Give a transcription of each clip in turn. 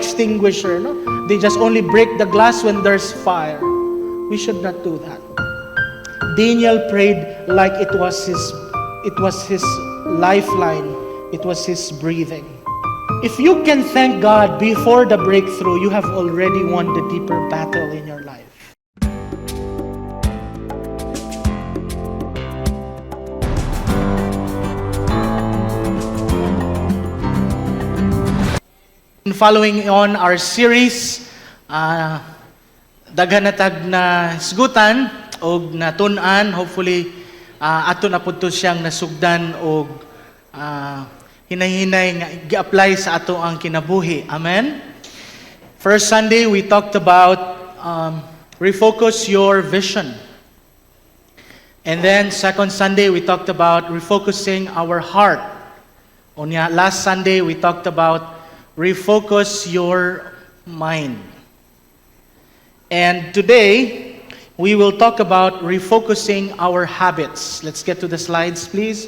extinguisher, no? They just only break the glass when there's fire. We should not do that. Daniel prayed like it was his lifeline. It was his breathing. If you can thank God before the breakthrough, you have already won the deeper battle in your life. Following on our series, daghan natag na isgutan o natun-an, hopefully ato na po siyang nasugdan o hinahinay nga gi-apply sa ato ang kinabuhi. Amen? First Sunday, we talked about refocus your vision. And then second Sunday, we talked about refocusing our heart. Unya, last Sunday, we talked about refocus your mind. And today, we will talk about refocusing our habits. Let's get to the slides, please.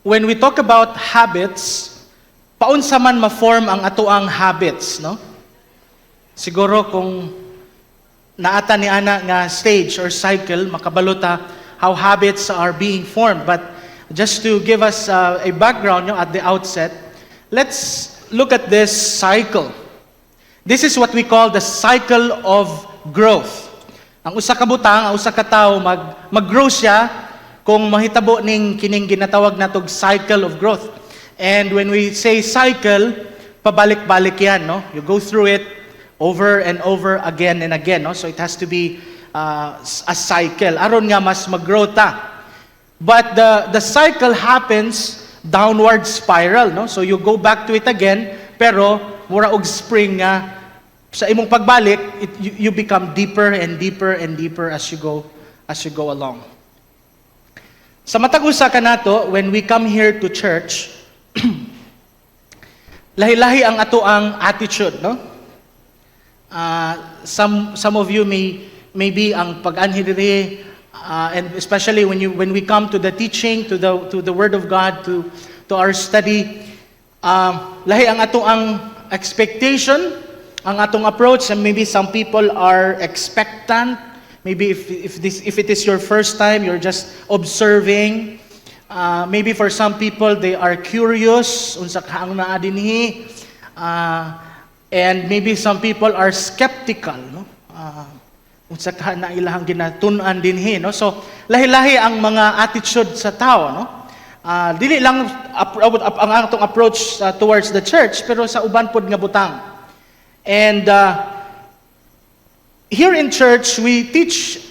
When we talk about habits, paunsa man ma-form ang atoang habits, no? Siguro kung naata ni ana nga stage or cycle, makabalota how habits are being formed. But just to give us a background at the outset, let's look at this cycle. This is what we call the cycle of growth. Ang usa ka butang, ang usa ka tawo mag-grow siya kung mahitabo ning kining ginatawag natog cycle of growth. And when we say cycle, pabalik-balik yan, no? You go through it over and over again and again, no? So it has to be a cycle. Aron nga mas mag-grow ta. But the cycle happens downward spiral, no? So you go back to it again, pero mura og spring nga sa imong pagbalik, you become deeper and deeper and deeper as you go along. Sa matag usa kanato, when we come here to church, lahi-lahi ang ato ang attitude, no? Some of you may be ang pag-anhi diri, and especially when we come to the teaching, to the Word of God, to our study, lahi ang ato ang expectation, ang atong approach, and maybe some people are expectant. Maybe if it is your first time, you're just observing. Maybe for some people, they are curious, unsa kaang naa dinhi. And maybe some people are skeptical, no? Unsa ka na ilahang ginatun-an dinhi, no? So lahi-lahi ang mga attitude sa tao, no? Dili lang ang atong approach towards the church, pero sa uban pod nga butang. And here in church, we teach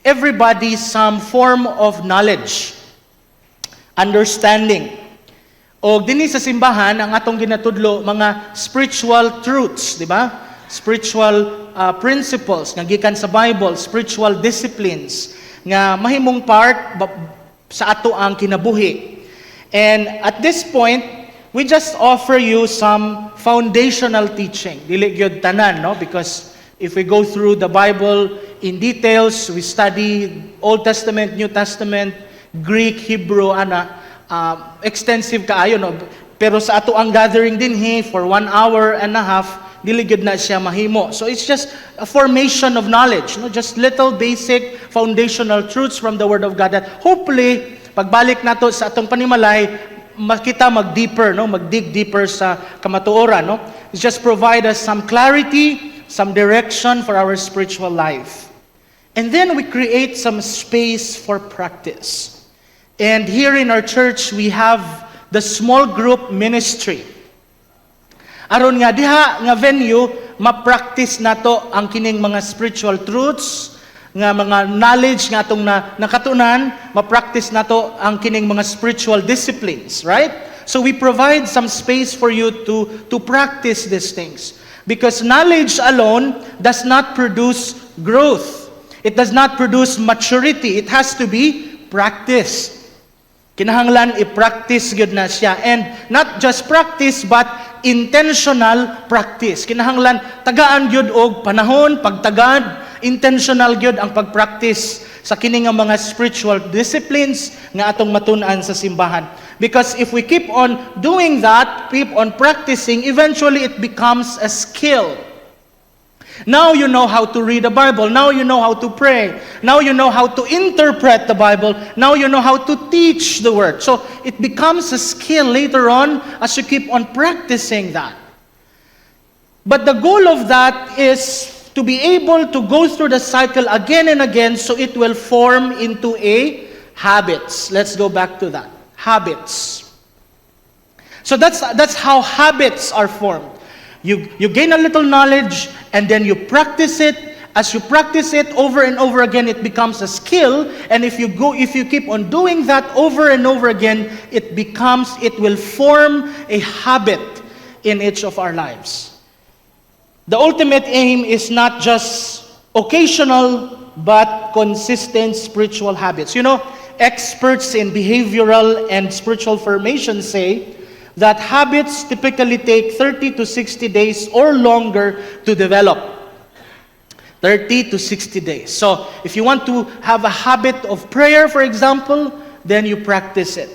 everybody some form of knowledge, understanding. O dinhi sa simbahan, ang atong ginatudlo, mga spiritual truths, di ba? Spiritual principles, nga gikan sa Bible, spiritual disciplines, nga mahimong part sa ato ang kinabuhi. And at this point, we just offer you some foundational teaching. Dili gyud tanan, no? Because if we go through the Bible in details, we study Old Testament, New Testament, Greek, Hebrew, extensive kaayo, no? Pero sa ato ang gathering dinhi for 1 hour and a half, dili gyud na siya mahimo. So it's just a formation of knowledge, no? Just little basic foundational truths from the Word of God that hopefully pagbalik nato sa atong panimalay, makita mag-deeper, no? Mag-dig deeper sa kamatuoran, no? It's just provide us some clarity, some direction for our spiritual life. And then we create some space for practice. And here in our church, we have the small group ministry. Aron nga diha nga venue, ma-practice nato ang kining mga spiritual truths, nga mga knowledge nga atong nakatunan, ma-practice nato ang kining mga spiritual disciplines, right? So we provide some space for you to practice these things. Because knowledge alone does not produce growth. It does not produce maturity. It has to be practiced. Kinahanglan i-practice gyud na siya. And not just practice, but intentional practice. Kinahanglan tagaan gyud og panahon, pagtagad, intentional gyud ang pagpractice sa kini nga mga spiritual disciplines nga atong matun-an sa simbahan. Because if we keep on doing that, keep on practicing, eventually it becomes a skill. Now you know how to read the Bible. Now you know how to pray. Now you know how to interpret the Bible. Now you know how to teach the Word. So it becomes a skill later on as you keep on practicing that. But the goal of that is to be able to go through the cycle again and again so it will form into a habits. Let's go back to that. Habits. So that's how habits are formed. You gain a little knowledge and then you practice it. As you practice it over and over again, it becomes a skill. And if you keep on doing that over and over again, it will form a habit in each of our lives. The ultimate aim is not just occasional but consistent spiritual habits. You know, experts in behavioral and spiritual formation say that habits typically take 30 to 60 days or longer to develop. 30 to 60 days. So, if you want to have a habit of prayer, for example, then you practice it.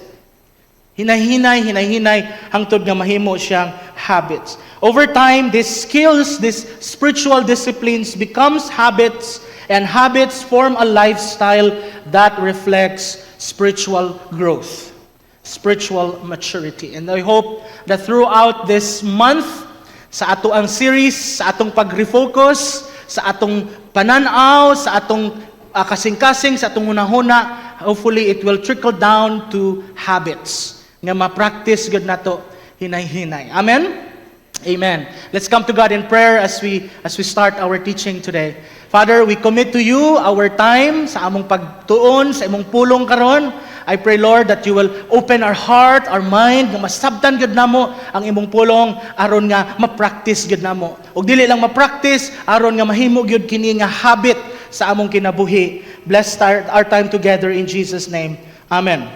Hinay-hinay, hangtod nga mahimo siyang habits. Over time, these skills, these spiritual disciplines becomes habits, and habits form a lifestyle that reflects spiritual growth, spiritual maturity. And I hope that throughout this month, sa ato ang series, sa atong pag-refocus, sa atong pananaw, sa atong kasing-kasing, sa atong hunahuna, hopefully it will trickle down to habits nga ma-practice gud nato hinay-hinay. Amen? Amen. Let's come to God in prayer as we start our teaching today. Father, we commit to you our time sa among pagtuon, sa imong pulong karon. I pray, Lord, that you will open our heart, our mind, nga masabtan gud namo ang imong pulong aron nga ma-practice gud namo. Ug dili lang ma-practice, aron nga mahimo gyud kini nga habit sa among kinabuhi. Bless our time together in Jesus' name. Amen.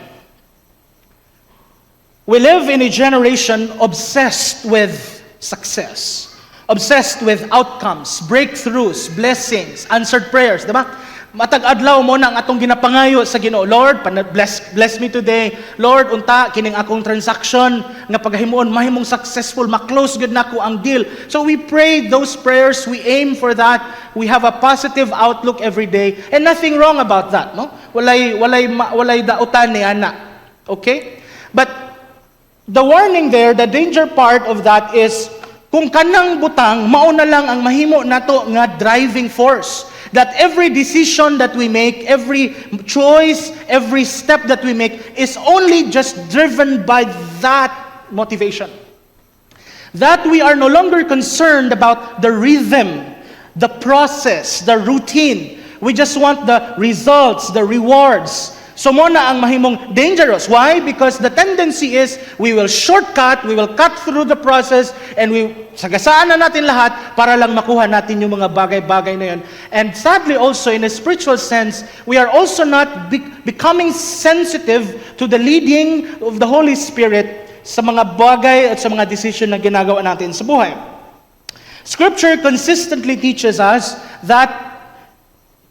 We live in a generation obsessed with success, obsessed with outcomes, breakthroughs, blessings, answered prayers, diba? Matag adlaw mo na ang atong ginapangayo sa Ginoo. Lord, bless me today. Lord, unta kining akong transaction nga paghimuon mahimong successful, ma-close gud nako ang deal. So we pray those prayers, we aim for that. We have a positive outlook every day, and nothing wrong about that, no? Walay dautan ni ana. Okay? But the warning there, the danger part of that is kung kanang butang mauna lang ang mahimo nato nga driving force. That every decision that we make, every choice, every step that we make is only just driven by that motivation. That we are no longer concerned about the rhythm, the process, the routine. We just want the results, the rewards. So mo na ang mahimong dangerous. Why? Because the tendency is we will shortcut, we will cut through the process, and sagasaan na natin lahat para lang makuha natin yung mga bagay-bagay na yun. And sadly also, in a spiritual sense, we are also not becoming sensitive to the leading of the Holy Spirit sa mga bagay at sa mga decision na ginagawa natin sa buhay. Scripture consistently teaches us that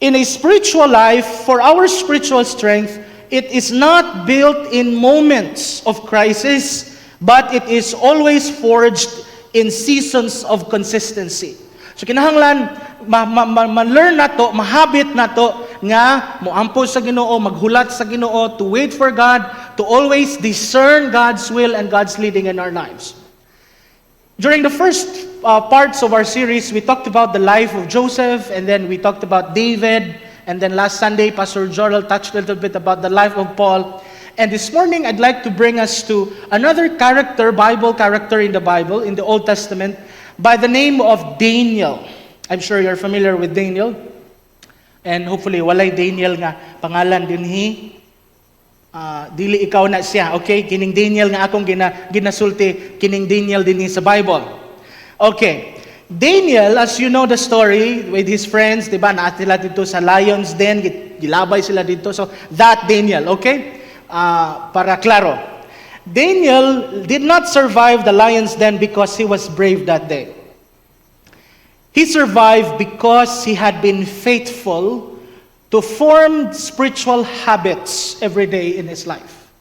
in a spiritual life, for our spiritual strength, it is not built in moments of crisis, but it is always forged in seasons of consistency. So kinahanglan ma-learn nato, mahabit nato nga moampo sa Ginoo, maghulat sa Ginoo, to wait for God, to always discern God's will and God's leading in our lives. During the first parts of our series, we talked about the life of Joseph, and then we talked about David, and then last Sunday, Pastor Joel touched a little bit about the life of Paul. And this morning, I'd like to bring us to another Bible character in the Bible, in the Old Testament, by the name of Daniel. I'm sure you're familiar with Daniel. And hopefully, walay Daniel nga pangalan dinhi. Dili ikaw na siya, okay? Kining Daniel nga akong ginasulti, kining Daniel dinhi sa Bible. Okay. Daniel, as you know the story, with his friends, diba, naatila dito sa lion's den, gilabay sila dito. So, that Daniel, okay? Para klaro. Daniel did not survive the lion's den because he was brave that day. He survived because he had been faithful to form spiritual habits every day in his life.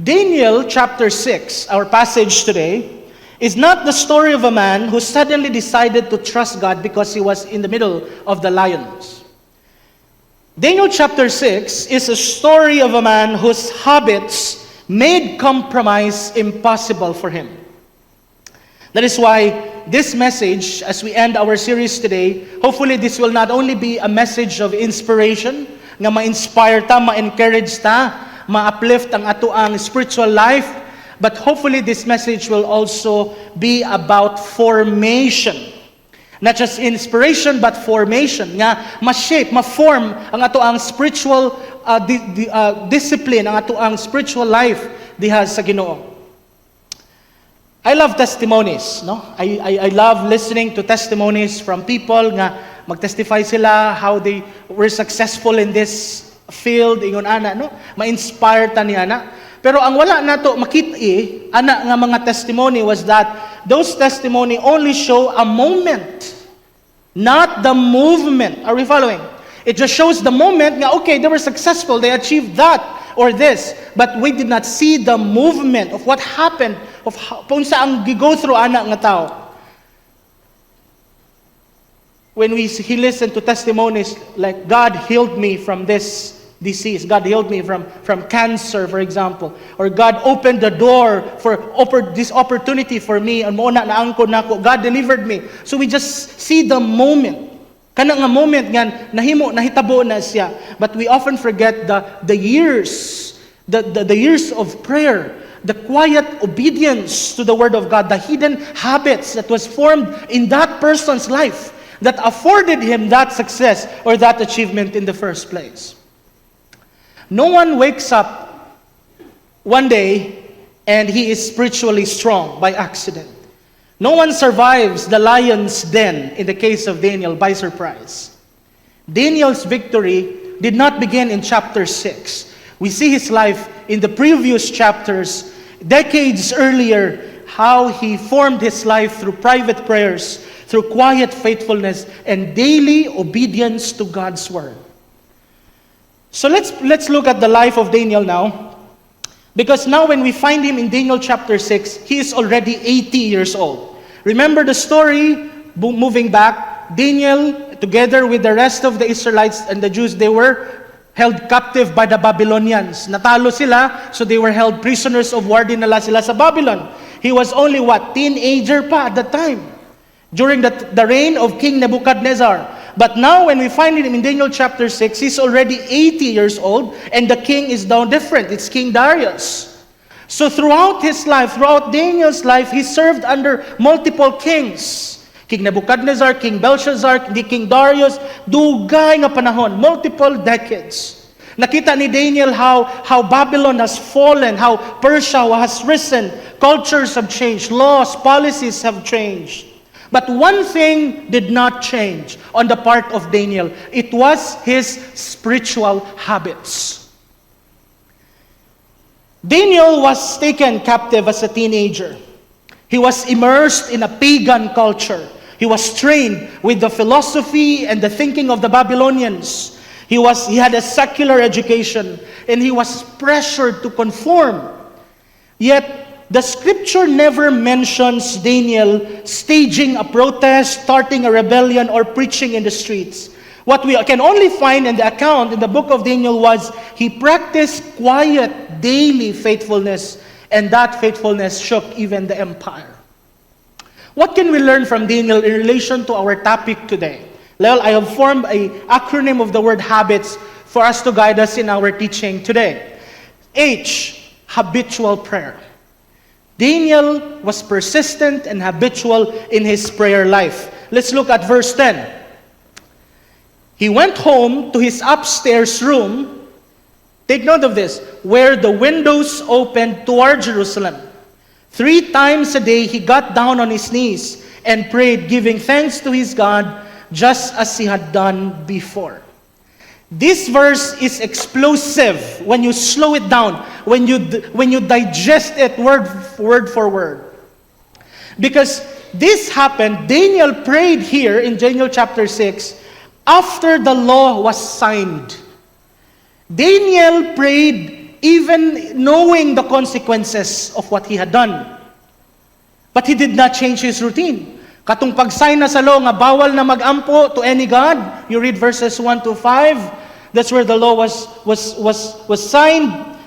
Daniel chapter 6, our passage today, is not the story of a man who suddenly decided to trust God because he was in the middle of the lions. Daniel chapter 6 is a story of a man whose habits made compromise impossible for him. That is why this message, as we end our series today, hopefully this will not only be a message of inspiration, nga ma-inspire ta, ma-encourage ta, ma-uplift ang atoang spiritual life, but hopefully this message will also be about formation. Not just inspiration, but formation. Nga, ma-shape, ma-form ang atoang spiritual discipline, ang atoang spiritual life diha sa Ginoo. I love testimonies, no? I love listening to testimonies from people nga magtestify sila how they were successful in this field, ingon ana, no? Ma-inspire ta ni ana. Pero ang wala nato makit-i ana nga mga testimony was that those testimony only show a moment, not the movement. Are we following? It just shows the moment nga, okay, they were successful, they achieved that or this, but we did not see the movement of what happened, of kung saan go through ana nga tao. When he listened to testimonies like, God healed me from this disease, God healed me from cancer, for example, or God opened the door for this opportunity for me, and mo na naangkon nako, God delivered me. So we just see the moment. Kana nga moment nga nahitabo na siya, but we often forget the years, the years of prayer, the quiet obedience to the Word of God, the hidden habits that was formed in that person's life that afforded him that success or that achievement in the first place. No one wakes up one day and he is spiritually strong by accident. No one survives the lion's den, in the case of Daniel, by surprise. Daniel's victory did not begin in chapter 6. We see his life in the previous chapters, decades earlier, how he formed his life through private prayers, through quiet faithfulness, and daily obedience to God's word. So let's look at the life of Daniel now. Because now when we find him in Daniel chapter 6, he is already 80 years old. Remember the story, moving back, Daniel, together with the rest of the Israelites and the Jews, they were held captive by the Babylonians. Natalo sila, so they were held prisoners of war, dinala sila sa Babylon. He was only teenager pa at the time, during the reign of King Nebuchadnezzar. But now when we find him in Daniel chapter 6, he's already 80 years old, and the king is now different. It's King Darius. So throughout his life, throughout Daniel's life, he served under multiple kings. King Nebuchadnezzar, King Belshazzar, King Darius, dugay nga panahon, multiple decades. Nakita ni Daniel how Babylon has fallen, how Persia has risen, cultures have changed, laws, policies have changed. But one thing did not change on the part of Daniel. It was his spiritual habits. Daniel was taken captive as a teenager. He was immersed in a pagan culture. He was trained with the philosophy and the thinking of the Babylonians. He had a secular education, and he was pressured to conform. Yet, the scripture never mentions Daniel staging a protest, starting a rebellion, or preaching in the streets. What we can only find in the account in the book of Daniel was he practiced quiet, daily faithfulness, and that faithfulness shook even the empire. What can we learn from Daniel in relation to our topic today? Well, I have formed an acronym of the word habits for us to guide us in our teaching today. H, habitual prayer. Daniel was persistent and habitual in his prayer life. Let's look at verse 10. He went home to his upstairs room. Take note of this. Where the windows opened toward Jerusalem. 3 times a day he got down on his knees and prayed, giving thanks to his God, just as he had done before. This verse is explosive when you slow it down, when you digest it word for word. Because this happened, Daniel prayed here in Daniel chapter 6 after the law was signed. Daniel prayed even knowing the consequences of what he had done. But he did not change his routine. Katong pag-sign na sa law nga bawal na mag-ampo to any god, you read verses 1 to 5, that's where the law was signed.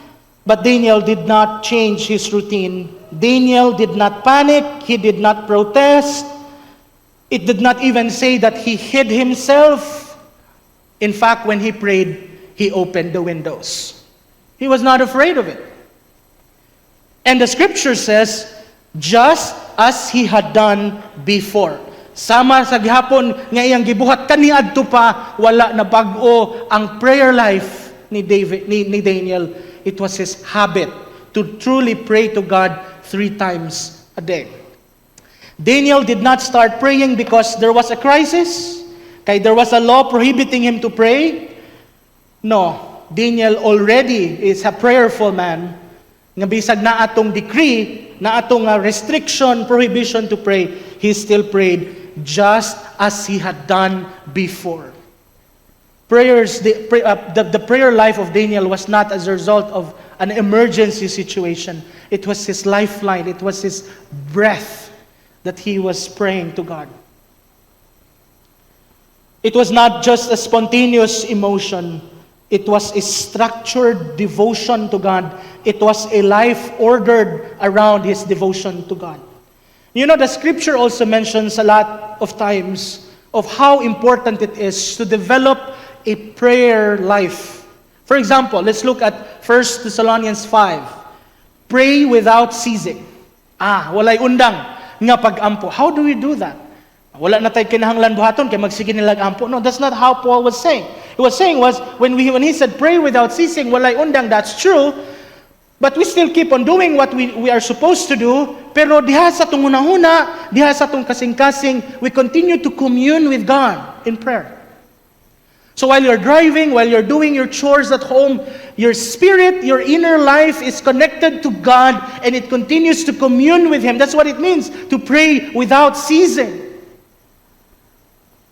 But Daniel did not change his routine. Daniel did not panic, he did not protest. It did not even say that he hid himself. In fact, when he prayed, he opened the windows. He was not afraid of it. And the scripture says, just as he had done before. Sama sa gihapon nga iyang gibuhat kaniadto pa, wala na bag-o ang prayer life ni Daniel. It was his habit to truly pray to God 3 times a day. Daniel did not start praying because there was a crisis, kay there was a law prohibiting him to pray. No, Daniel already is a prayerful man. Nga bisag na atong decree, na atong restriction, prohibition to pray, he still prayed just as he had done before. The prayer life of Daniel was not as a result of an emergency situation. It was his lifeline. It was his breath that he was praying to God. It was not just a spontaneous emotion. It was a structured devotion to God. It was a life ordered around his devotion to God. You know, the scripture also mentions a lot of times of how important it is to develop a prayer life. For example, let's look at 1 Thessalonians 5. Pray without ceasing. Walay undang nga pag-ampo. How do we do that? Wala na tayo kinahanglan buhaton kay magsige nilag ampo. No, that's not how Paul was saying. He was saying when he said pray without ceasing, walay undang, that's true. But we still keep on doing what we are supposed to do. Pero diha sa tong hunahuna, diha sa tong kasing-kasing, we continue to commune with God in prayer. So while you're driving, while you're doing your chores at home, your spirit, your inner life is connected to God and it continues to commune with Him. That's what it means to pray without ceasing.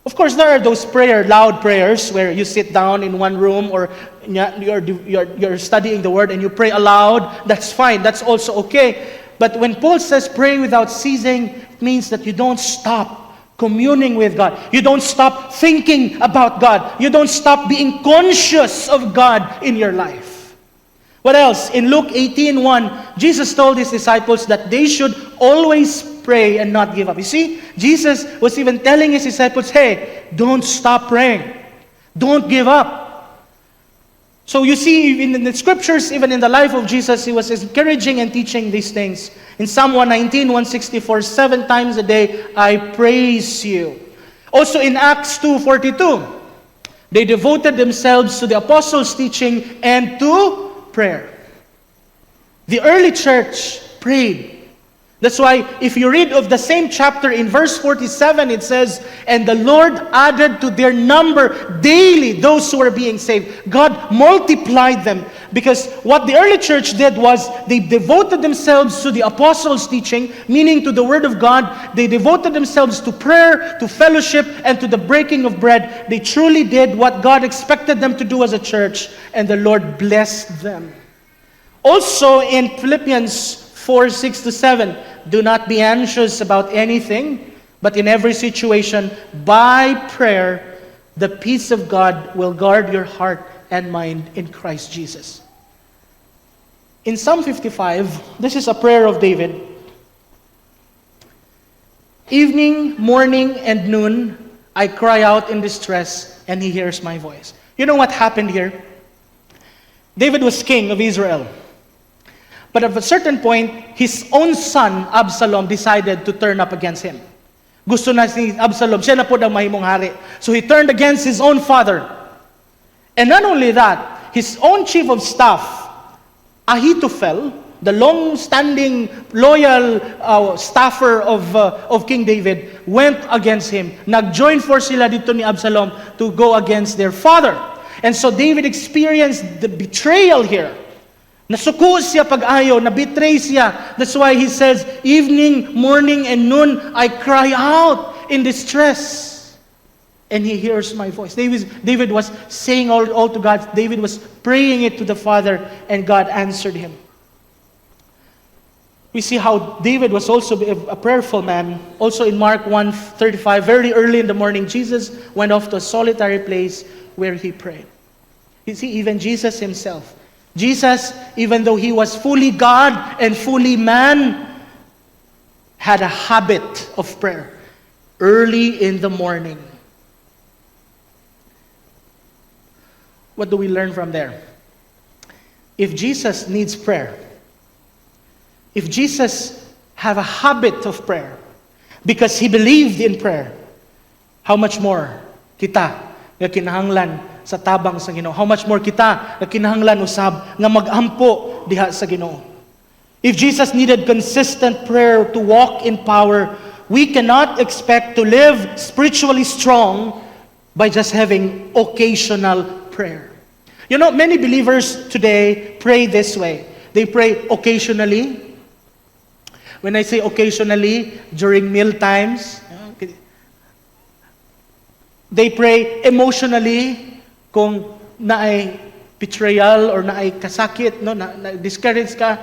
Of course, there are those loud prayers where you sit down in one room or you're studying the Word and you pray aloud. That's fine. That's also okay. But when Paul says pray without ceasing, it means that you don't stop communing with God. You don't stop thinking about God. You don't stop being conscious of God in your life. What else? In Luke 18:1, Jesus told His disciples that they should always pray and not give up. You see, Jesus was even telling His disciples, hey, don't stop praying. Don't give up. So you see, in the scriptures, even in the life of Jesus, He was encouraging and teaching these things. In Psalm 119, 164, 7 times a day, I praise you. Also in Acts 2:42, they devoted themselves to the apostles' teaching and to prayer. The early church prayed. That's why if you read of the same chapter in verse 47, it says, and the Lord added to their number daily those who were being saved. God multiplied them because what the early church did was they devoted themselves to the apostles' teaching, meaning to the Word of God. They devoted themselves to prayer, to fellowship, and to the breaking of bread. They truly did what God expected them to do as a church, and the Lord blessed them. Also in Philippians 4:6-7, do not be anxious about anything, but in every situation, by prayer, the peace of God will guard your heart and mind in Christ Jesus. In Psalm 55, this is a prayer of David. Evening, morning, and noon, I cry out in distress, and He hears my voice. You know what happened here? David was king of Israel. But at a certain point, his own son, Absalom, decided to turn up against him. Gusto na si Absalom, siya na po ang mahimong hari. So he turned against his own father. And not only that, his own chief of staff, Ahithophel, the long-standing, loyal staffer of King David, went against him. Nag-join force sila dito ni Absalom to go against their father. And so David experienced the betrayal here. Nasuko siya pag-ayo, na-betray siya. That's why he says, evening, morning, and noon, I cry out in distress. And he hears my voice. David was saying all to God. David was praying it to the Father, and God answered him. We see how David was also a prayerful man. Also in Mark 1:35, very early in the morning, Jesus went off to a solitary place where he prayed. You see, even Jesus himself, Jesus, even though he was fully God and fully man, had a habit of prayer early in the morning. What do we learn from there? If Jesus needs prayer, if Jesus have a habit of prayer because he believed in prayer, how much more kita nga kinahanglan sa tabang sa Ginoo? How much more kita nga kinahanglan usab nga magampo diha sa Ginoo? If Jesus needed consistent prayer to walk in power, we cannot expect to live spiritually strong by just having occasional prayer. You know, many believers today pray this way. They pray occasionally. When I say occasionally, during meal times. They pray emotionally kung naay betrayal or naay kasakit, no, na discouraged ka.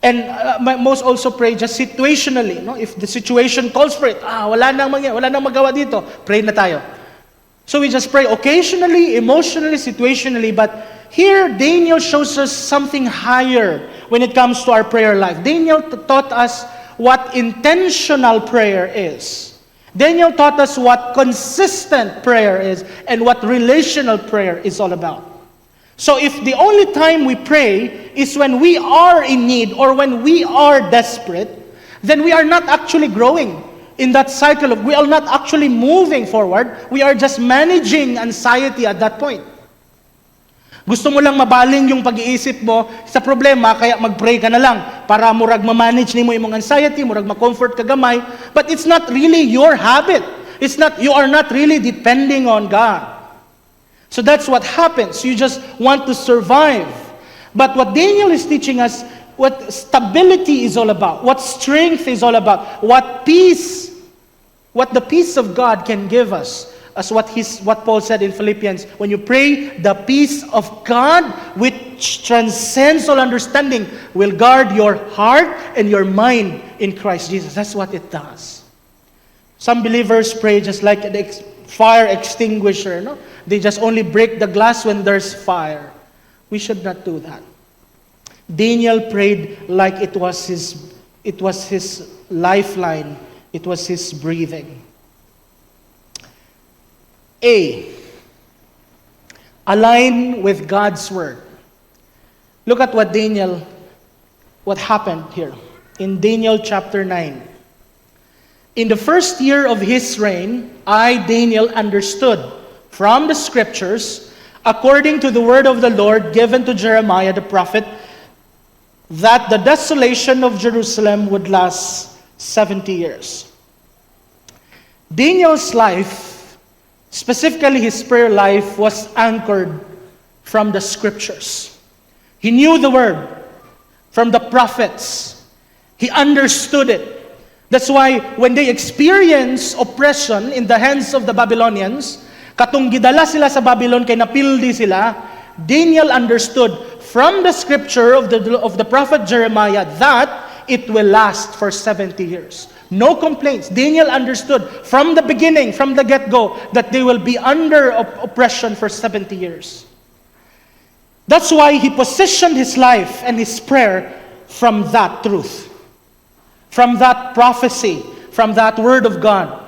And most also pray just situationally, no? If the situation calls for it, wala nang magawa dito, pray na tayo. So we just pray occasionally, emotionally, situationally, but here Daniel shows us something higher when it comes to our prayer life. Daniel taught us what intentional prayer is. Daniel taught us what consistent prayer is and what relational prayer is all about. So if the only time we pray is when we are in need or when we are desperate, then we are not actually growing in that cycle we are not actually moving forward. We are just managing anxiety at that point. Gusto mo lang mabaling yung pag-iisip mo sa problema, kaya mag-pray ka na lang para murag ma-manage nimo imong anxiety, murag ma-comfort ka gamay, but it's not really your habit. You are not really depending on God. So that's what happens. You just want to survive. But what Daniel is teaching us, what stability is all about, what strength is all about, what the peace of God can give us. As what Paul said in Philippians, when you pray, the peace of God, which transcends all understanding, will guard your heart and your mind in Christ Jesus. That's what it does. Some believers pray just like the fire extinguisher. No? They just only break the glass when there's fire. We should not do that. Daniel prayed like it was his lifeline. It was his breathing. Align with God's word. Look at what happened here in Daniel chapter 9. In the first year of his reign, I, Daniel, understood from the scriptures, according to the word of the Lord given to Jeremiah the prophet, that the desolation of Jerusalem would last 70 years. Daniel's life, specifically his prayer life, was anchored from the scriptures. He knew the word from the prophets. He understood it. That's why when they experienced oppression in the hands of the Babylonians, katong gidala sila sa Babylon kay napildi sila, Daniel understood from the scripture of the prophet Jeremiah that it will last for 70 years. No complaints. Daniel understood from the beginning, from the get-go, that they will be under oppression for 70 years. That's why he positioned his life and his prayer from that truth, from that prophecy, from that word of God.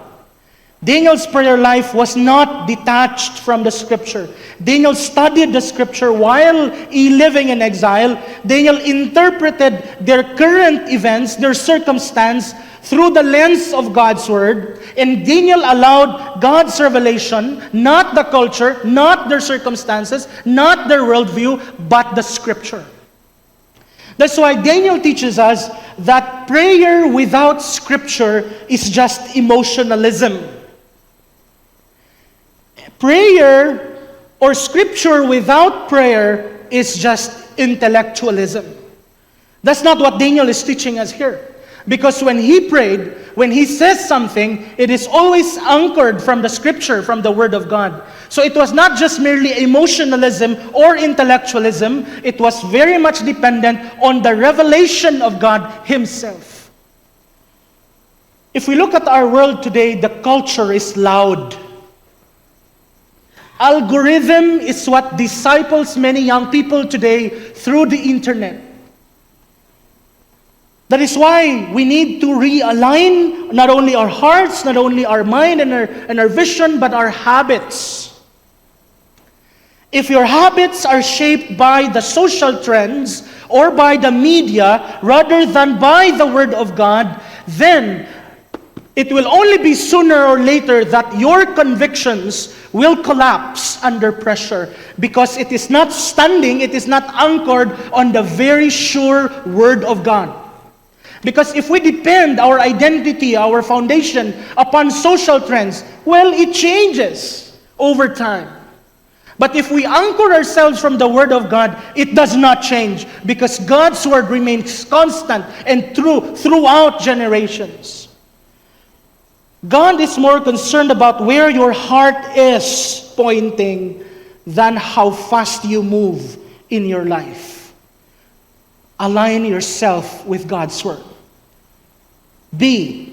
Daniel's prayer life was not detached from the scripture. Daniel studied the scripture while living in exile. Daniel interpreted their current events, their circumstance, through the lens of God's word. And Daniel allowed God's revelation, not the culture, not their circumstances, not their worldview, but the scripture. That's why Daniel teaches us that prayer without scripture is just emotionalism. Prayer or scripture without prayer is just intellectualism. That's not what Daniel is teaching us here. Because when he prayed, when he says something, it is always anchored from the scripture, from the word of God. So it was not just merely emotionalism or intellectualism. It was very much dependent on the revelation of God himself. If we look at our world today, the culture is loud. Algorithm is what disciples many young people today through the internet. That is why we need to realign not only our hearts, not only our mind and our vision, but our habits. If your habits are shaped by the social trends or by the media rather than by the Word of God, then it will only be sooner or later that your convictions will collapse under pressure because it is not standing, it is not anchored on the very sure Word of God. Because if we depend our identity, our foundation upon social trends, well, it changes over time. But if we anchor ourselves from the Word of God, it does not change because God's Word remains constant and true throughout generations. God is more concerned about where your heart is pointing than how fast you move in your life. Align yourself with God's Word. Be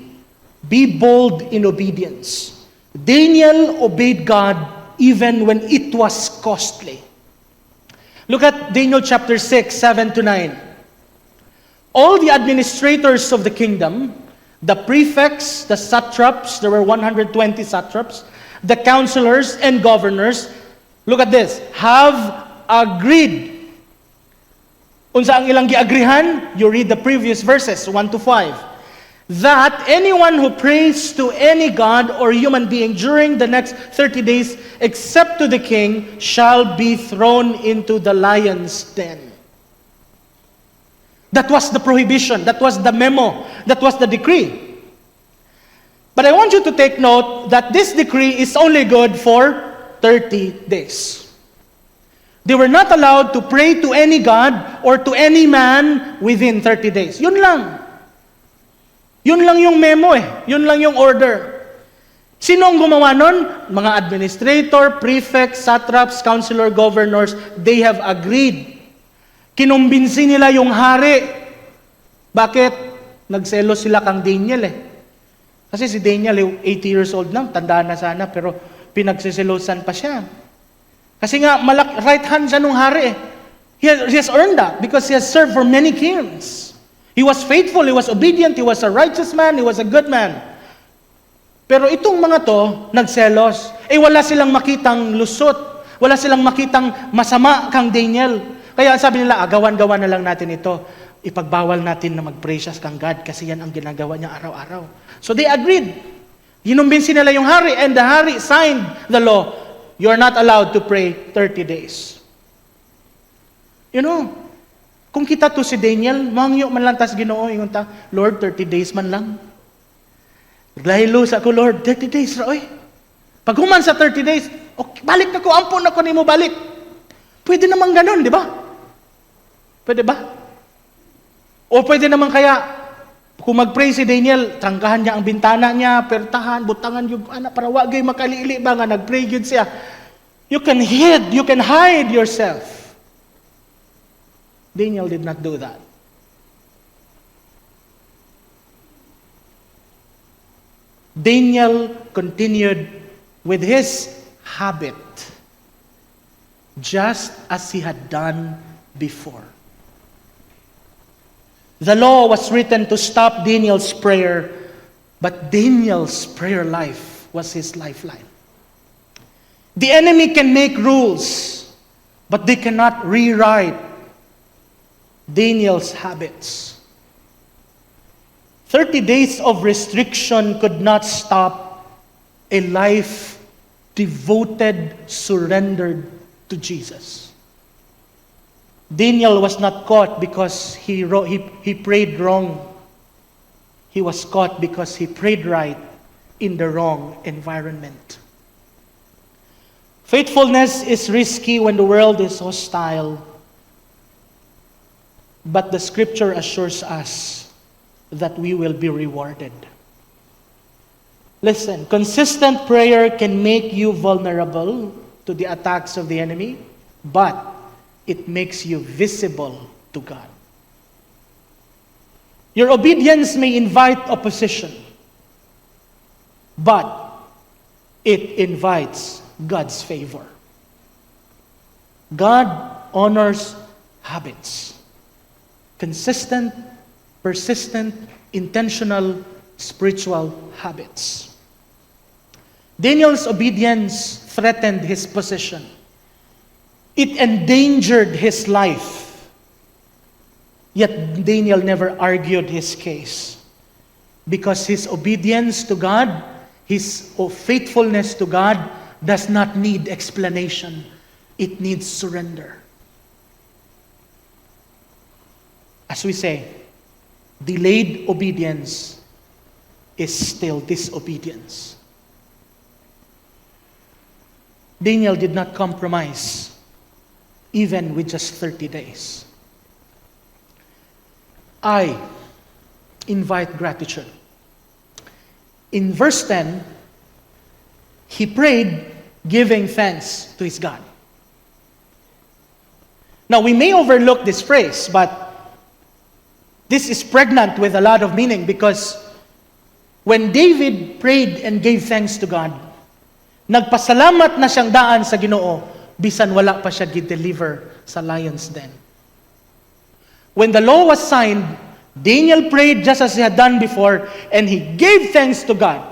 bold in obedience. Daniel obeyed God even when it was costly. Look at Daniel chapter 6, 7 to 9. All the administrators of the kingdom, the prefects, the satraps, there were 120 satraps, the counselors and governors, look at this, have agreed. Unsa ang ilang giagrihan? You read the previous verses, 1 to 5. That anyone who prays to any god or human being during the next 30 days, except to the king, shall be thrown into the lion's den. That was the prohibition. That was the memo. That was the decree. But I want you to take note that this decree is only good for 30 days. They were not allowed to pray to any god or to any man within 30 days. Yun lang. Yun lang yung memo eh. Yun lang yung order. Sino ang gumawa nun? Mga administrator, prefects, satraps, counselor, governors, they have agreed. Kinumbinsi nila yung hari. Bakit? Nagselos sila kang Daniel eh. Kasi si Daniel, 80 years old lang, tandaan na sana, pero pinagsiselosan pa siya. Kasi nga, right hand siya nung hari eh. He has earned that because he has served for many kings. He was faithful, he was obedient, he was a righteous man, he was a good man. Pero itong mga to, nagselos. Wala silang makitang lusot. Wala silang makitang masama kang Daniel. Kaya sabi nila, gawan-gawan na lang natin ito. Ipagbawal natin na mag-pray siya kang God kasi yan ang ginagawa niya araw-araw. So they agreed. Ginumbinsi nila yung hari and the hari signed the law. You are not allowed to pray 30 days. You know, kung kita to si Daniel, mangyo man lang tas Ginoo ingon ta, Lord, 30 days man lang. Naglahilo sa ko, Lord, 30 days ra oy. Pag human sa 30 days, okay, balik na ko, ampon na ko nimo balik. Pwede naman ganun, di ba? Pwede ba? O pwede naman kaya, kung mag-pray si Daniel, tanggahan niya ang bintana niya, pertahan, butangan yung anak, para wagay makalili ba nga, nag-pray yun siya. You can hide yourself. Daniel did not do that. Daniel continued with his habit, just as he had done before. The law was written to stop Daniel's prayer, but Daniel's prayer life was his lifeline. The enemy can make rules, but they cannot rewrite Daniel's habits. 30 days of restriction could not stop a life devoted, surrendered to Jesus. Daniel was not caught because he prayed wrong. He was caught because he prayed right in the wrong environment. Faithfulness is risky when the world is hostile. But the scripture assures us that we will be rewarded. Listen, consistent prayer can make you vulnerable to the attacks of the enemy, but it makes you visible to God. Your obedience may invite opposition, but it invites God's favor. God honors habits. Consistent, persistent, intentional, spiritual habits. Daniel's obedience threatened his position. It endangered his life. Yet Daniel never argued his case, because his obedience to God, his faithfulness to God, does not need explanation. It needs surrender. As we say, delayed obedience is still disobedience. Daniel did not compromise, even with just 30 days. I invite gratitude. In verse 10, he prayed, giving thanks to his God. Now, we may overlook this phrase, but this is pregnant with a lot of meaning, because when David prayed and gave thanks to God, nagpasalamat na siyang daan sa Ginoo, bisan wala pa siya gi-deliver sa lion's den. When the law was signed, Daniel prayed just as he had done before, and he gave thanks to God.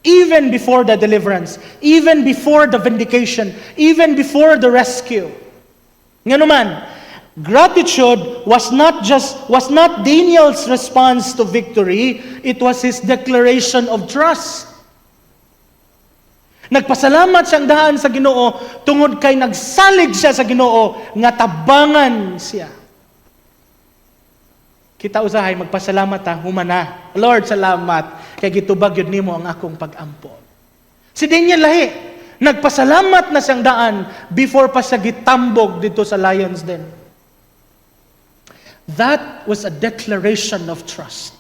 Even before the deliverance, even before the vindication, even before the rescue. Nga naman, gratitude was not Daniel's response to victory, it was his declaration of trust. Nagpasalamat siyang daan sa Ginoo tungod kay nagsalig siya sa Ginoo nga tabangan siya. Kita usahay magpasalamat humana. Lord, salamat kay gitubag yun nimo ang akong pag-ampo. Si Daniel lahi, nagpasalamat na siyang daan before pa siya gitambog dito sa lion's den. That was a declaration of trust,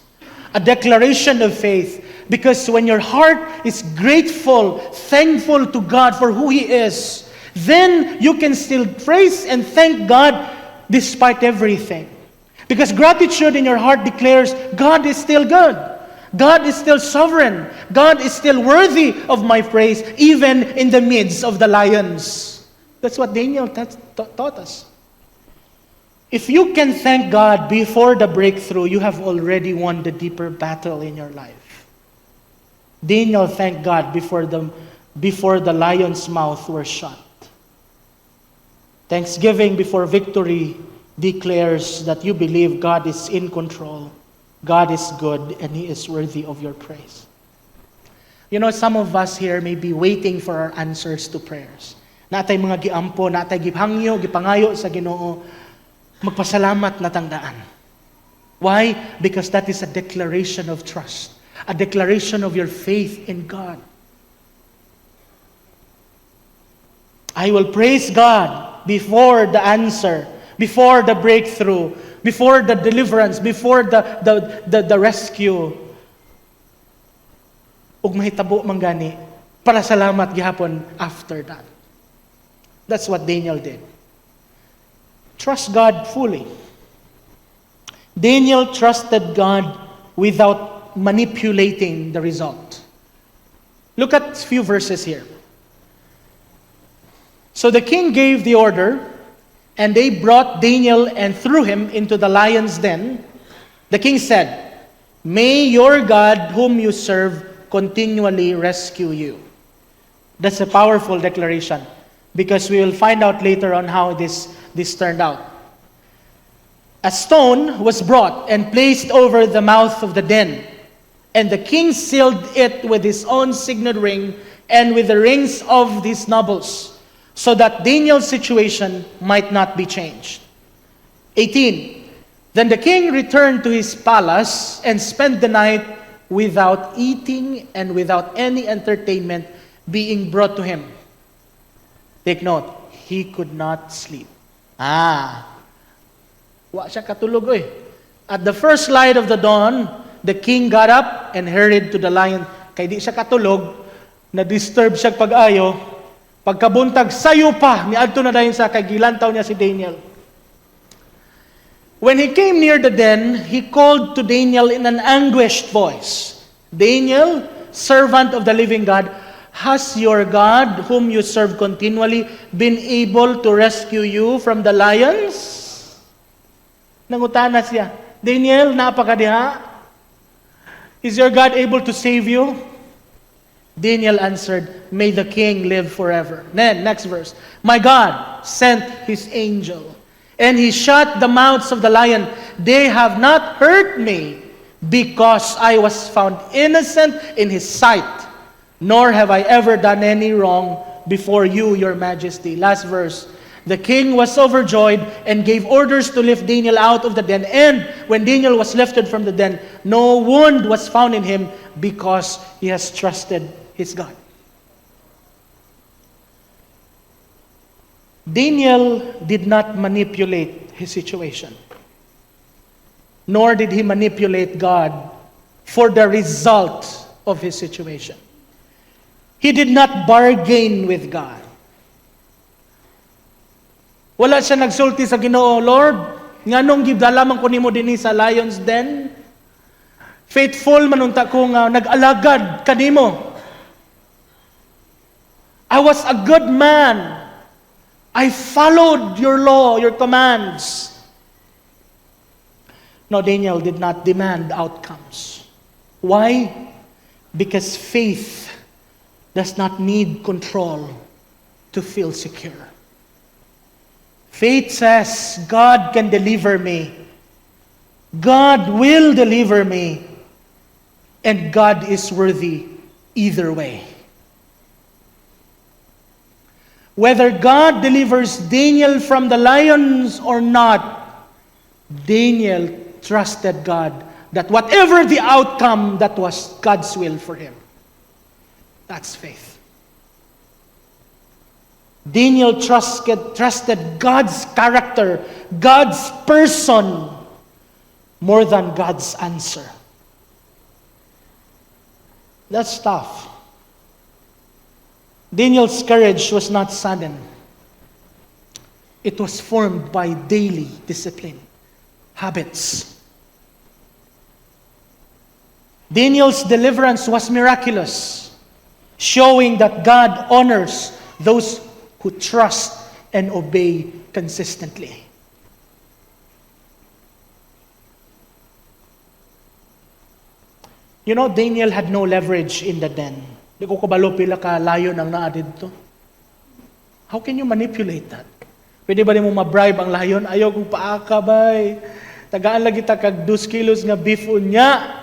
a declaration of faith. Because when your heart is grateful, thankful to God for who He is, then you can still praise and thank God despite everything. Because gratitude in your heart declares, God is still good. God is still sovereign. God is still worthy of my praise, even in the midst of the lions. That's what Daniel taught us. If you can thank God before the breakthrough, you have already won the deeper battle in your life. Daniel thanked God before the lion's mouth were shut. Thanksgiving before victory declares that you believe God is in control, God is good, and He is worthy of your praise. You know, some of us here may be waiting for our answers to prayers. Natay mga giampo, natay gihangyo, gipangayo sa Ginoo, magpasalamat na tangdaan. Why? Because that is a declaration of trust, a declaration of your faith in God. I will praise God before the answer, before the breakthrough, before the deliverance, before the rescue. Ug mahitabo man gani, para salamat gihapon after that. That's what Daniel did. Trust God fully. Daniel trusted God without manipulating the result. Look at a few verses here. So the king gave the order, and they brought Daniel and threw him into the lion's den. The king said, "May your God whom you serve continually rescue you." That's a powerful declaration, because we will find out later on how this turned out. A stone was brought and placed over the mouth of the den, and the king sealed it with his own signet ring and with the rings of his nobles, so that Daniel's situation might not be changed. 18. Then the king returned to his palace and spent the night without eating and without any entertainment being brought to him. Take note, he could not sleep. Wa siya katulog eh. At the first light of the dawn, the king got up and hurried to the lion. Kay di siya katulog, na-disturb siya pag-ayo. Pagkabuntag, sayo pa, niadto na dayon sa kay gilantaw niya si Daniel. When he came near the den, he called to Daniel in an anguished voice. Daniel, servant of the living God, has your God, whom you serve continually, been able to rescue you from the lions? Nangutana siya, Daniel, napakadiha? Is your God able to save you? Daniel answered, may the king live forever. Then, next verse. My God sent his angel, and he shut the mouths of the lion. They have not hurt me, because I was found innocent in his sight, nor have I ever done any wrong before you, your majesty. Last verse. The king was overjoyed and gave orders to lift Daniel out of the den. And when Daniel was lifted from the den, no wound was found in him, because he has trusted his God. Daniel did not manipulate his situation, nor did he manipulate God for the result of his situation. He did not bargain with God. Wala siya nagsulti sa Ginoo, Lord, nganong gidala man ko nimo dinhi sa lions den? Faithful manunta ko nga nag-alagad kanimo. I was a good man. I followed your law, your commands. No, Daniel did not demand outcomes. Why? Because faith does not need control to feel secure. Faith says, God can deliver me. God will deliver me. And God is worthy either way. Whether God delivers Daniel from the lions or not, Daniel trusted God that whatever the outcome, that was God's will for him. That's faith. Daniel trusted God's character, God's person, more than God's answer. That's tough. Daniel's courage was not sudden. It was formed by daily discipline, habits. Daniel's deliverance was miraculous, showing that God honors those who trust and obey consistently. You know, Daniel had no leverage in the den. Di ko kabalo pila ka lion ang naa dito. How can you manipulate that? Pwede ba mo ma-bribe ang lion? Ayaw kong paaka bay. Tagaan lagi ta kag 2 kilos nga beef unya.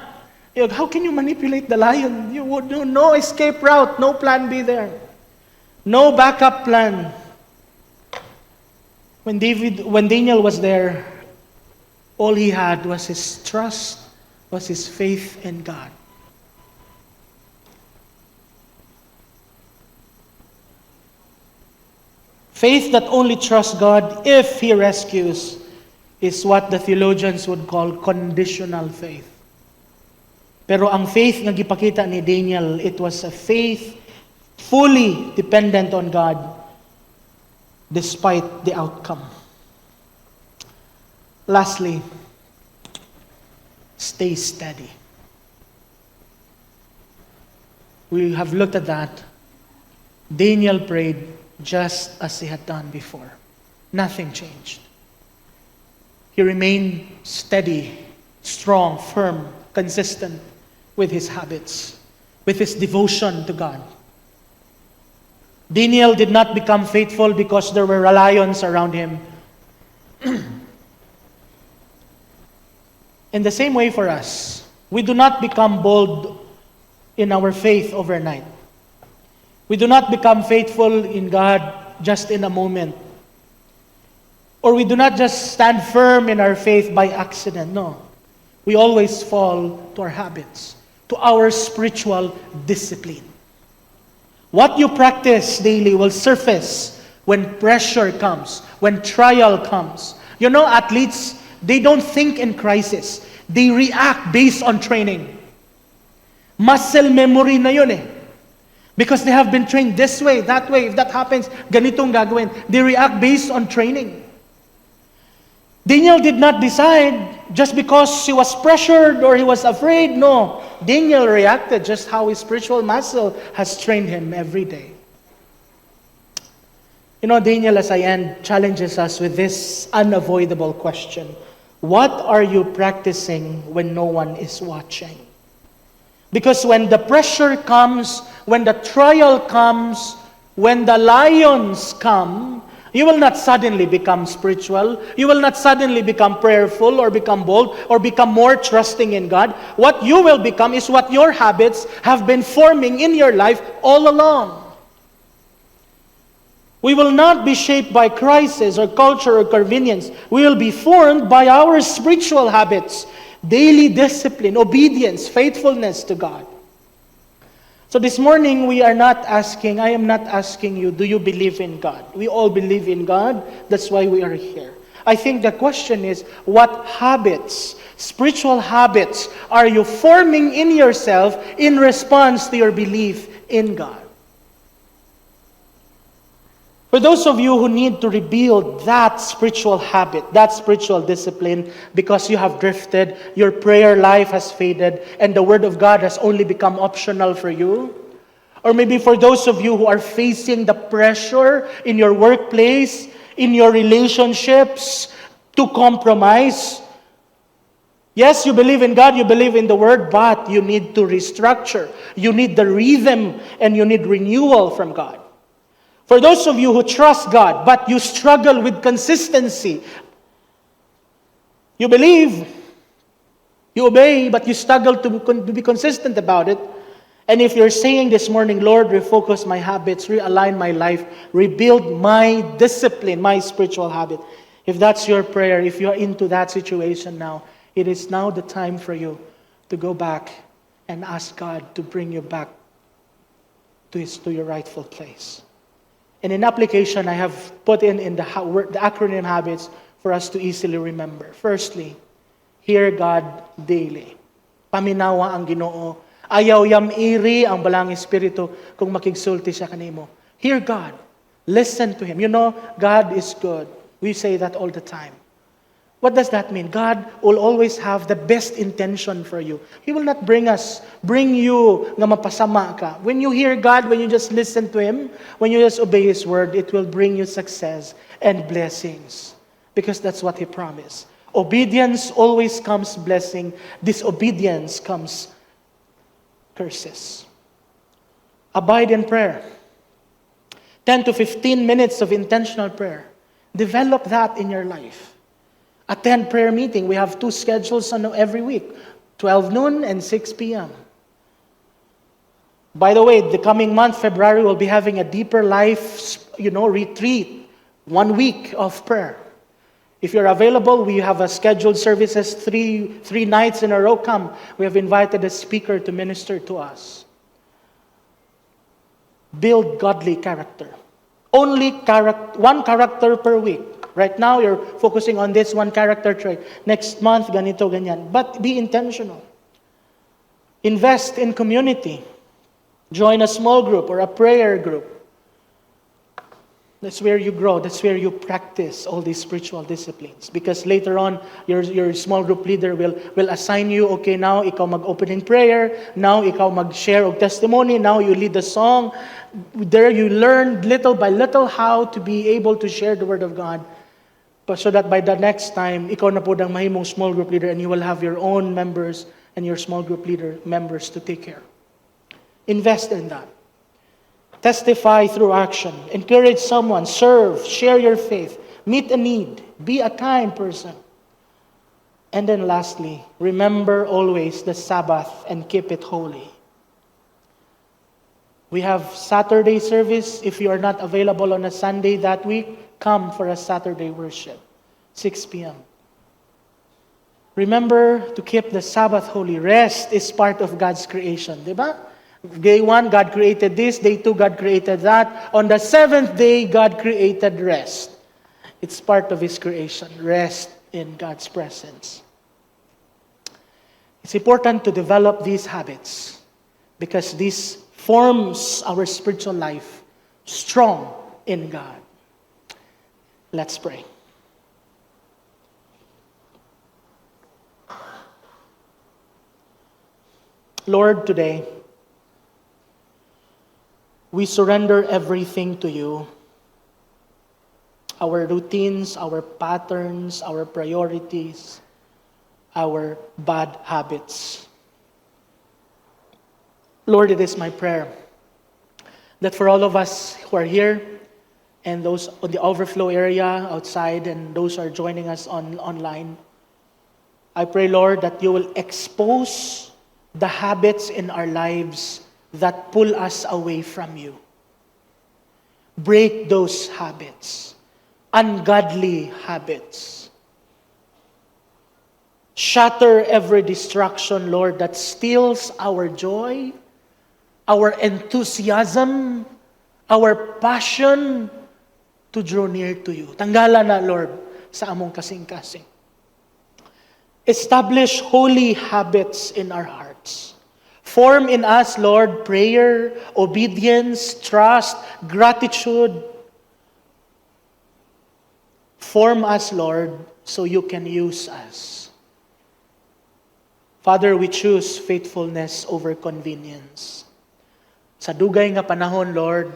How can you manipulate the lion? You would no escape route, no plan B there. No backup plan. When Daniel was there, all he had was his trust, was his faith in God. Faith that only trusts God if He rescues is what the theologians would call conditional faith. Pero ang faith nga gipakita ni Daniel, it was a faith fully dependent on God despite the outcome. Lastly, stay steady. We have looked at that. Daniel prayed just as he had done before. Nothing changed. He remained steady, strong, firm, consistent with his habits, with his devotion to God. Daniel did not become faithful because there were lions around him. In the same way for us, we do not become bold in our faith overnight. We do not become faithful in God just in a moment. Or we do not just stand firm in our faith by accident. No. We always fall to our habits, to our spiritual discipline. What you practice daily will surface when pressure comes, when trial comes. You know, athletes, they don't think in crisis. They react based on training. Muscle memory na yun eh. Because they have been trained this way, that way. If that happens, ganitong gagawin. They react based on training. Daniel did not decide just because he was pressured or he was afraid. No. Daniel reacted just how his spiritual muscle has trained him every day. You know, Daniel, as I end, challenges us with this unavoidable question. What are you practicing when no one is watching? Because when the pressure comes, when the trial comes, when the lions come, you will not suddenly become spiritual. You will not suddenly become prayerful or become bold or become more trusting in God. What you will become is what your habits have been forming in your life all along. We will not be shaped by crisis or culture or convenience. We will be formed by our spiritual habits, daily discipline, obedience, faithfulness to God. So this morning, I am not asking you, do you believe in God? We all believe in God. That's why we are here. I think the question is, what habits, spiritual habits, are you forming in yourself in response to your belief in God? For those of you who need to rebuild that spiritual habit, that spiritual discipline, because you have drifted, your prayer life has faded, and the Word of God has only become optional for you. Or maybe for those of you who are facing the pressure in your workplace, in your relationships, to compromise. Yes, you believe in God, you believe in the Word, but you need to restructure. You need the rhythm, and you need renewal from God. For those of you who trust God, but you struggle with consistency, you believe, you obey, but you struggle to be consistent about it. And if you're saying this morning, Lord, refocus my habits, realign my life, rebuild my discipline, my spiritual habit. If that's your prayer, if you're into that situation now, it is now the time for you to go back and ask God to bring you back to your rightful place. And in application, I have put in the acronym habits for us to easily remember. Firstly, hear God daily. Paminawa ang Ginoo. Ayaw yam iri ang balang espiritu kung makigsulti siya kanimo. Hear God. Listen to Him. You know, God is good. We say that all the time. What does that mean? God will always have the best intention for you. He will not bring you nga mapasama ka. When you hear God, when you just listen to Him, when you just obey His word, it will bring you success and blessings. Because that's what He promised. Obedience always comes blessing. Disobedience comes curses. Abide in prayer. 10 to 15 minutes of intentional prayer. Develop that in your life. Attend prayer meeting. We have 2 schedules every week, 12 noon and 6 p.m. By the way, the coming month, February, we'll be having a deeper life, retreat, 1 week of prayer. If you're available, we have a scheduled services, three nights in a row. Come. We have invited a speaker to minister to us. Build godly character. Only one character per week. Right now, you're focusing on this one character trait. Next month, ganito, ganyan. But be intentional. Invest in community. Join a small group or a prayer group. That's where you grow. That's where you practice all these spiritual disciplines. Because later on, your small group leader will assign you, okay, now ikaw mag-opening prayer. Now ikaw mag-share of testimony. Now you lead the song. There you learn little by little how to be able to share the Word of God. But so that by the next time, ikaw na po ang mahimong small group leader and you will have your own members and your small group leader members to take care. Invest in that. Testify through action. Encourage someone. Serve. Share your faith. Meet a need. Be a kind person. And then lastly, remember always the Sabbath and keep it holy. We have Saturday service. If you are not available on a Sunday that week, come for a Saturday worship, 6 p.m. Remember to keep the Sabbath holy. Rest is part of God's creation, di ba? Day 1, God created this. Day 2, God created that. On the 7th day, God created rest. It's part of His creation, rest in God's presence. It's important to develop these habits because this forms our spiritual life strong in God. Let's pray. Lord, today, we surrender everything to you. Our routines, our patterns, our priorities, our bad habits. Lord, it is my prayer that for all of us who are here and those on the overflow area outside and those who are joining us online, I pray, Lord, that you will expose the habits in our lives that pull us away from you. Break those habits, ungodly habits. Shatter every distraction, Lord, that steals our joy, our enthusiasm, our passion to draw near to you. Tanggalan na, Lord, sa among kasing-kasing. Establish holy habits in our hearts. Form in us, Lord, prayer, obedience, trust, gratitude. Form us, Lord, so you can use us. Father, we choose faithfulness over convenience. Sa dugay nga panahon, Lord,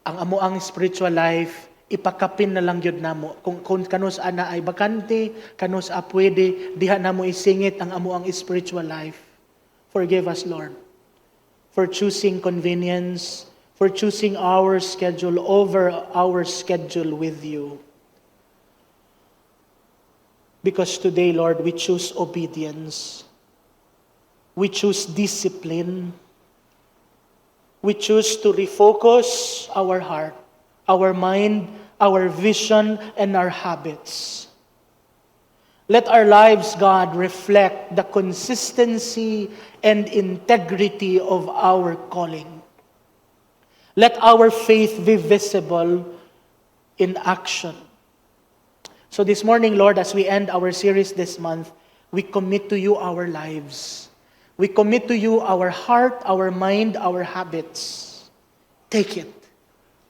ang amuang spiritual life, ipakapin na lang yun namo. Kung kanus ana ay bakante, kanus a pwede, diha namo isingit ang amuang spiritual life. Forgive us, Lord, for choosing convenience, for choosing our schedule over our schedule with you. Because today, Lord, we choose obedience. We choose discipline. We choose to refocus our heart, our mind, our vision, and our habits. Let our lives, God, reflect the consistency and integrity of our calling. Let our faith be visible in action. So this morning, Lord, as we end our series this month, we commit to you our lives. We commit to you our heart, our mind, our habits. Take it.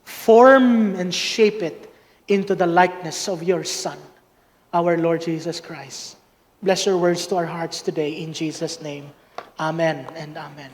Form and shape it into the likeness of your Son, our Lord Jesus Christ. Bless your words to our hearts today in Jesus' name. Amen and amen.